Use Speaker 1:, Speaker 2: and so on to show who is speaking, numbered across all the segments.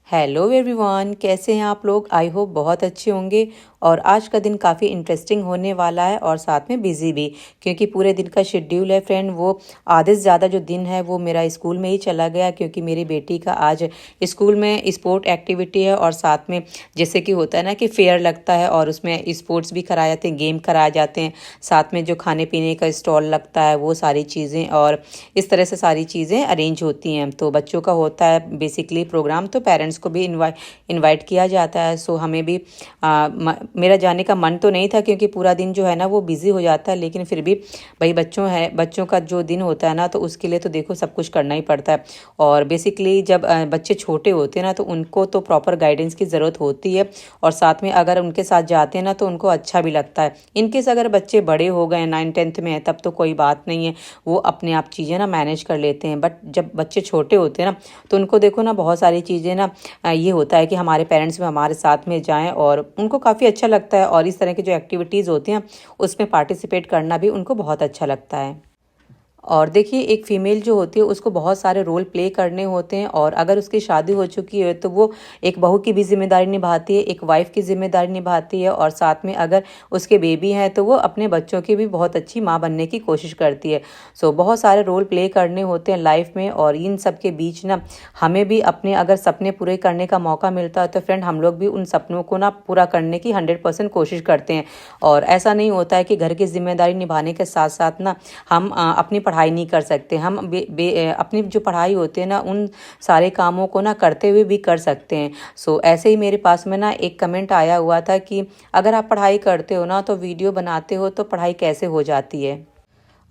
Speaker 1: Hello everyone, कैसे हैं आप लोग। आई होप बहुत अच्छे होंगे। और आज का दिन काफ़ी इंटरेस्टिंग होने वाला है और साथ में बिजी भी, क्योंकि पूरे दिन का शेड्यूल है फ्रेंड। वो आधे से ज़्यादा जो दिन है वो मेरा स्कूल में ही चला गया, क्योंकि मेरी बेटी का आज स्कूल में स्पोर्ट एक्टिविटी है। और साथ में जैसे कि होता है ना कि फेयर लगता है और उसमें स्पोर्ट्स भी कराए जाते हैं, गेम कराए जाते हैं, साथ में जो खाने पीने का स्टॉल लगता है वो सारी चीज़ें, और इस तरह से सारी चीज़ें अरेंज होती हैं। तो बच्चों का होता है बेसिकली प्रोग्राम, तो पेरेंट्स को भी इनवाइट किया जाता है। सो हमें भी मेरा जाने का मन तो नहीं था, क्योंकि पूरा दिन जो है ना वो बिज़ी हो जाता है, लेकिन फिर भी भाई बच्चों का जो दिन होता है ना, तो उसके लिए तो देखो सब कुछ करना ही पड़ता है। और बेसिकली जब बच्चे छोटे होते हैं ना, तो उनको तो प्रॉपर गाइडेंस की ज़रूरत होती है। और साथ में अगर उनके साथ जाते हैं ना, तो उनको अच्छा भी लगता है। इनकेस अगर बच्चे बड़े हो गए 9th-10th में है, तब तो कोई बात नहीं है, वो अपने आप चीज़ें ना मैनेज कर लेते हैं। बट जब बच्चे छोटे होते हैं ना, तो उनको देखो ना बहुत सारी चीज़ें ना ये होता है कि हमारे पेरेंट्स भी हमारे साथ में जाएं, और उनको काफ़ी अच्छा लगता है। और इस तरह की जो एक्टिविटीज़ होती हैं उसमें पार्टिसिपेट करना भी उनको बहुत अच्छा लगता है। और देखिए, एक फ़ीमेल जो होती है उसको बहुत सारे रोल प्ले करने होते हैं, और अगर उसकी शादी हो चुकी है तो वो एक बहू की भी ज़िम्मेदारी निभाती है, एक वाइफ़ की ज़िम्मेदारी निभाती है, और साथ में अगर उसके बेबी हैं तो वो अपने बच्चों की भी बहुत अच्छी माँ बनने की कोशिश करती है। सो बहुत सारे रोल प्ले करने होते हैं लाइफ में, और इन सब के बीच ना हमें भी अपने अगर सपने पूरे करने का मौका मिलता है तो फ्रेंड हम लोग भी उन सपनों को ना पूरा करने की 100% कोशिश करते हैं। और ऐसा नहीं होता है कि घर की ज़िम्मेदारी निभाने के साथ साथ ना हम अपनी पढ़ाई नहीं कर सकते। हम अपनी जो पढ़ाई होती है ना, उन सारे कामों को ना करते हुए भी कर सकते हैं। सो ऐसे ही मेरे पास में ना एक कमेंट आया हुआ था कि अगर आप पढ़ाई करते हो ना तो वीडियो बनाते हो तो पढ़ाई कैसे हो जाती है।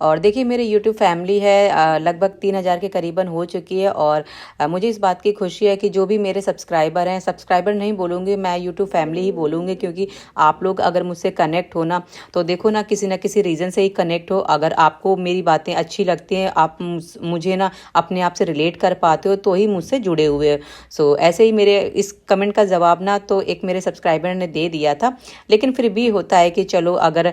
Speaker 1: और देखिए, मेरे यूट्यूब फैमिली है लगभग 3000 के करीबन हो चुकी है। और मुझे इस बात की खुशी है कि जो भी मेरे सब्सक्राइबर हैं, सब्सक्राइबर नहीं बोलूँगी मैं, यूट्यूब फैमिली ही बोलूँगी, क्योंकि आप लोग अगर मुझसे कनेक्ट हो ना, तो देखो ना किसी न किसी रीज़न से ही कनेक्ट हो। अगर आपको मेरी बातें अच्छी लगती हैं, आप मुझे ना अपने आप से रिलेट कर पाते हो, तो ही मुझसे जुड़े हुए हो। सो ऐसे ही मेरे इस कमेंट का जवाब ना तो एक मेरे सब्सक्राइबर ने दे दिया था, लेकिन फिर भी होता है कि चलो, अगर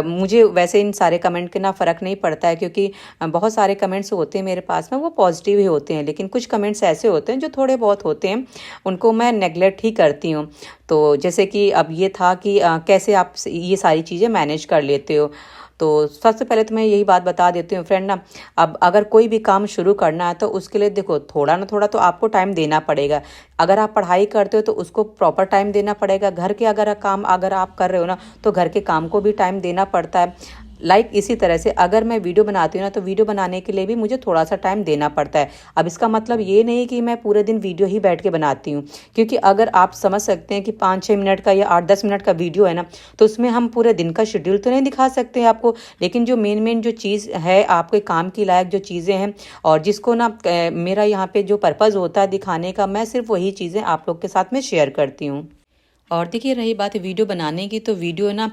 Speaker 1: मुझे वैसे इन सारे कमेंट के ना फ़र्क नहीं पड़ता है, क्योंकि बहुत सारे कमेंट्स होते हैं मेरे पास में वो पॉजिटिव ही होते हैं, लेकिन कुछ कमेंट्स ऐसे होते हैं जो थोड़े बहुत होते हैं, उनको मैं नेगलेक्ट ही करती हूँ। तो जैसे कि अब ये था कि कैसे आप ये सारी चीज़ें मैनेज कर लेते हो। तो सबसे पहले तो मैं यही बात बता देती हूँ फ्रेंड ना, अब अगर कोई भी काम शुरू करना है तो उसके लिए देखो थोड़ा ना थोड़ा तो आपको टाइम देना पड़ेगा। अगर आप पढ़ाई करते हो तो उसको प्रॉपर टाइम देना पड़ेगा। घर के अगर काम अगर आप कर रहे हो ना, तो घर के काम को भी टाइम देना पड़ता है। इसी तरह से अगर मैं वीडियो बनाती हूँ ना, तो वीडियो बनाने के लिए भी मुझे थोड़ा सा टाइम देना पड़ता है। अब इसका मतलब ये नहीं कि मैं पूरे दिन वीडियो ही बैठ के बनाती हूँ, क्योंकि अगर आप समझ सकते हैं कि 5-6 मिनट का या 8-10 मिनट का वीडियो है ना, तो उसमें हम पूरे दिन का शेड्यूल तो नहीं दिखा सकते हैं आपको, लेकिन जो मेन जो चीज़ है आपके काम की लायक जो चीज़ें हैं, और जिसको ना मेरा यहाँ पे जो पर्पज़ होता है दिखाने का, मैं सिर्फ वही चीज़ें आप लोग के साथ में शेयर करती हूँ। और देखिए, रही बात वीडियो बनाने की, तो वीडियो ना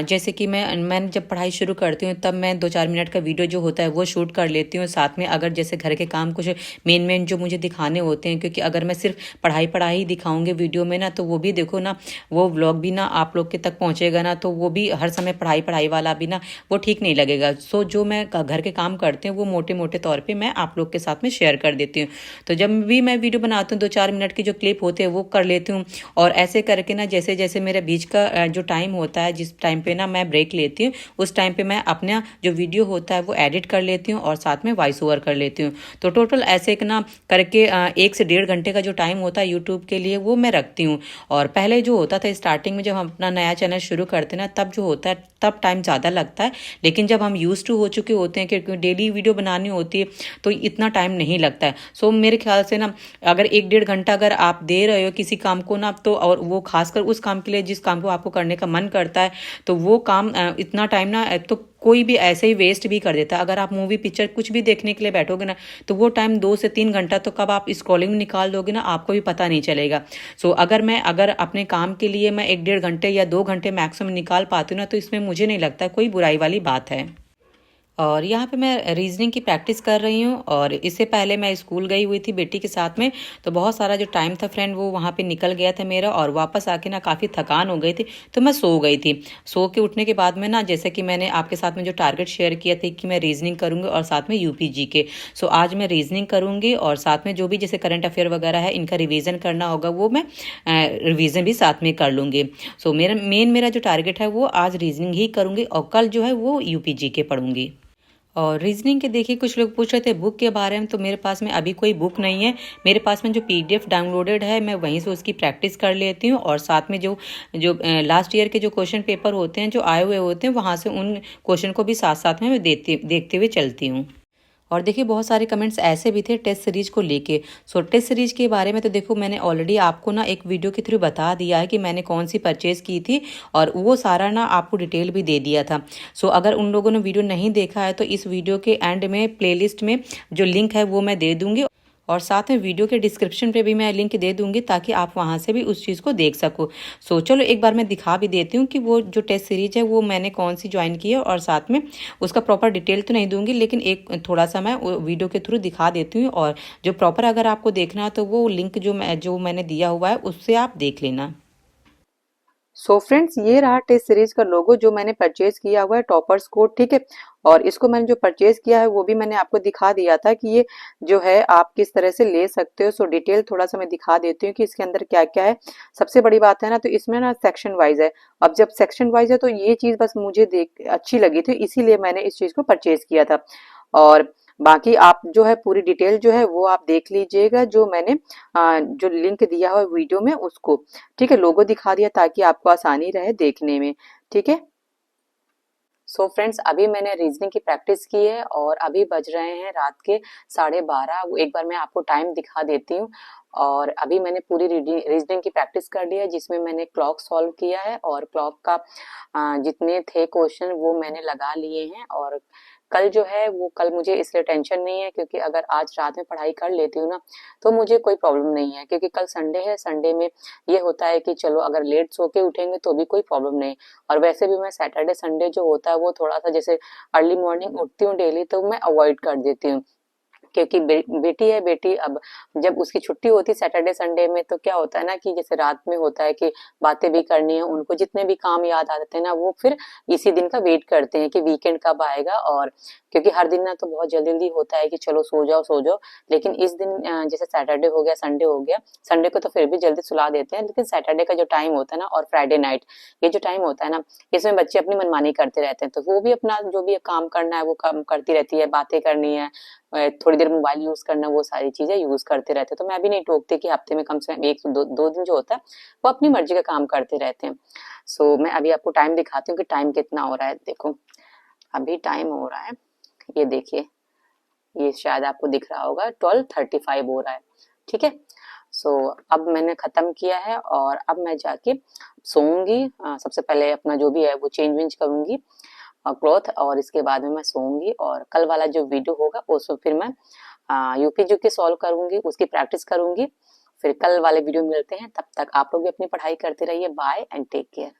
Speaker 1: जैसे कि मैंने जब पढ़ाई शुरू करती हूँ तब मैं 2-4 मिनट का वीडियो जो होता है वो शूट कर लेती हूँ। साथ में अगर जैसे घर के काम कुछ मेन जो मुझे दिखाने होते हैं, क्योंकि अगर मैं सिर्फ पढ़ाई ही दिखाऊंगी वीडियो में ना, तो वो भी देखो ना, वो व्लॉग भी ना आप लोग के तक पहुँचेगा ना, तो वो भी हर समय पढ़ाई वाला भी ना वो ठीक नहीं लगेगा। सो जो मैं घर के काम करते हैं वो मोटे मोटे तौर पर मैं आप लोग के साथ में शेयर कर देती हूँ। तो जब भी मैं वीडियो बनाती हूँ 2-4 मिनट की जो क्लिप होते हैं वो कर लेती हूँ। और ऐसे करके ना जैसे जैसे मेरे बीच का जो टाइम होता है, जिस टाइम पे ना मैं ब्रेक लेती हूँ, उस टाइम पे मैं अपना जो वीडियो होता है वो एडिट कर लेती हूँ, और साथ में वॉइस ओवर कर लेती हूँ। तो टोटल ऐसे एक ना करके 1 से 1.5 घंटे का जो टाइम होता है यूट्यूब के लिए, वो मैं रखती हूँ। और पहले जो होता था स्टार्टिंग में जब हम अपना नया चैनल शुरू करते ना, तब जो होता है तब टाइम ज़्यादा लगता है, लेकिन जब हम यूज टू हो चुके होते हैं, क्योंकि डेली वीडियो बनानी होती है, तो इतना टाइम नहीं लगता है। सो मेरे ख्याल से ना, अगर 1-1.5 घंटा अगर आप दे रहे हो किसी काम को ना, तो और वो खासकर उस काम के लिए जिस काम को आपको करने का मन करता है, तो वो काम इतना टाइम ना तो कोई भी ऐसे ही वेस्ट भी कर देता है। अगर आप मूवी पिक्चर कुछ भी देखने के लिए बैठोगे ना, तो वो टाइम 2 से 3 घंटा तो कब आप स्क्रॉलिंग में निकाल दोगे ना, आपको भी पता नहीं चलेगा। सो अगर अपने काम के लिए मैं 1-1.5 घंटे या 2 घंटे मैक्सिमम निकाल पाती हूँ ना, तो इसमें मुझे नहीं लगता कोई बुराई वाली बात है। और यहाँ पे मैं रीजनिंग की प्रैक्टिस कर रही हूँ। और इससे पहले मैं स्कूल गई हुई थी बेटी के साथ में, तो बहुत सारा जो टाइम था फ्रेंड वो वहाँ पे निकल गया था मेरा, और वापस आके ना काफ़ी थकान हो गई थी, तो मैं सो गई थी। सो के उठने के बाद में ना, जैसे कि मैंने आपके साथ में जो टारगेट शेयर किया था कि मैं रीजनिंग करूँगी और साथ में यूपीजी के, सो आज मैं रीजनिंग करूँगी और साथ में जो भी जैसे करंट अफेयर वगैरह है इनका रिविज़न करना होगा वो मैं रिविज़न भी साथ में कर लूँगी। सो मेरा जो टारगेट है वो आज रीजनिंग ही करूँगी और कल जो है वो यूपीजी के पढ़ूँगी। और रीजनिंग के देखिए कुछ लोग पूछ रहे थे बुक के बारे में, तो मेरे पास में अभी कोई बुक नहीं है। मेरे पास में जो पीडीएफ डाउनलोडेड है मैं वहीं से उसकी प्रैक्टिस कर लेती हूँ, और साथ में जो जो लास्ट ईयर के जो क्वेश्चन पेपर होते हैं जो आए हुए होते हैं वहाँ से उन क्वेश्चन को भी साथ साथ में मैं देखते हुए चलती हूँ। और देखिए बहुत सारे कमेंट्स ऐसे भी थे टेस्ट सीरीज को लेके। सो टेस्ट सीरीज के बारे में तो देखो मैंने ऑलरेडी आपको ना एक वीडियो के थ्रू बता दिया है कि मैंने कौन सी परचेज की थी, और वो सारा ना आपको डिटेल भी दे दिया था। सो अगर उन लोगों ने वीडियो नहीं देखा है तो इस वीडियो के एंड में प्लेलिस्ट में जो लिंक है वो मैं दे दूंगी, और साथ में वीडियो के डिस्क्रिप्शन पे भी मैं लिंक दे दूंगी ताकि आप वहां से भी उस चीज़ को देख सको। सो चलो एक बार मैं दिखा भी देती हूँ कि वो जो टेस्ट सीरीज है वो मैंने कौन सी ज्वाइन की है, और साथ में उसका प्रॉपर डिटेल तो नहीं दूंगी लेकिन एक थोड़ा सा मैं वीडियो के थ्रू दिखा देती हूँ। और जो प्रॉपर अगर आपको देखना है तो वो लिंक जो मैंने दिया हुआ है उससे आप देख लेना। सो फ्रेंड्स ये रहा टेस्ट सीरीज का लोगो जो मैंने परचेज किया हुआ है टॉपर्स कोड, ठीक है। और इसको मैंने जो परचेज किया है वो भी मैंने आपको दिखा दिया था कि ये जो है आप किस तरह से ले सकते हो। सो डिटेल थोड़ा सा मैं दिखा देती हूँ कि इसके अंदर क्या क्या है। सबसे बड़ी बात है ना, तो इसमें ना सेक्शन वाइज है। अब जब सेक्शन वाइज है तो ये चीज बस मुझे देख अच्छी लगी थी, इसीलिए मैंने इस चीज को परचेज किया था। और बाकी आप जो है पूरी डिटेल जो है वो आप देख लीजिएगा जो मैंने जो लिंक दिया हुआ वीडियो में उसको, ठीक है। लोगो दिखा दिया ताकि आपको आसानी रहे देखने में, ठीक है। सो फ्रेंड्स अभी मैंने रीजनिंग की प्रैक्टिस की है और अभी बज रहे हैं रात के 12:30। एक बार मैं आपको टाइम दिखा देती हूँ। और अभी मैंने पूरी रीजनिंग की प्रैक्टिस कर ली है जिसमें मैंने क्लॉक सॉल्व किया है, और क्लॉक का जितने थे क्वेश्चन वो मैंने लगा लिए हैं। और कल जो है वो कल मुझे इसलिए टेंशन नहीं है क्योंकि अगर आज रात में पढ़ाई कर लेती हूँ ना तो मुझे कोई प्रॉब्लम नहीं है, क्योंकि कल संडे है। संडे में ये होता है कि चलो अगर लेट सो के उठेंगे तो भी कोई प्रॉब्लम नहीं। और वैसे भी मैं सैटरडे संडे जो होता है वो थोड़ा सा जैसे अर्ली मॉर्निंग उठती हूँ डेली तो मैं अवॉइड कर देती हूँ, क्योंकि बेटी है। बेटी अब जब उसकी छुट्टी होती है सैटरडे संडे में तो क्या होता है ना कि जैसे रात में होता है कि बातें भी करनी है उनको, जितने भी काम याद आते हैं ना वो फिर इसी दिन का वेट करते हैं कि वीकेंड कब आएगा। और क्योंकि हर दिन ना तो बहुत जल्दी जल्दी होता है कि चलो सो जाओ सो जाओ, लेकिन इस दिन जैसे सैटरडे हो गया संडे हो गया, संडे को तो फिर भी जल्दी सुला देते हैं, लेकिन सैटरडे का जो टाइम होता है ना और फ्राइडे नाइट ये जो टाइम होता है ना इसमें बच्चे अपनी मनमानी करते रहते हैं, तो वो भी अपना जो भी काम करना है वो काम करती रहती है, बातें करनी है, थोड़ी देर मोबाइल यूज करना, वो सारी चीजें यूज करते रहते हैं। तो मैं भी नहीं टोकती कि हफ्ते में कम से कम एक दो दिन जो होता है वो अपनी मर्जी का काम करते रहते हैं। सो मैं अभी आपको टाइम दिखाती हूँ कि टाइम कितना हो रहा है। देखो अभी टाइम हो रहा है, ये देखिए, ये शायद आपको दिख रहा होगा 12:35 हो रहा है, ठीक है। सो अब मैंने खत्म किया है और अब मैं जाके सोऊंगी। सबसे पहले अपना जो भी है वो चेंज वेंज करूंगी क्लॉथ, और इसके बाद में मैं सोऊंगी। और कल वाला जो वीडियो होगा उसको फिर मैं यूपीजी के सॉल्व करूंगी, उसकी प्रैक्टिस करूंगी। फिर कल वाले वीडियो मिलते हैं, तब तक आप लोग भी अपनी पढ़ाई करते रहिए। Bye and take care.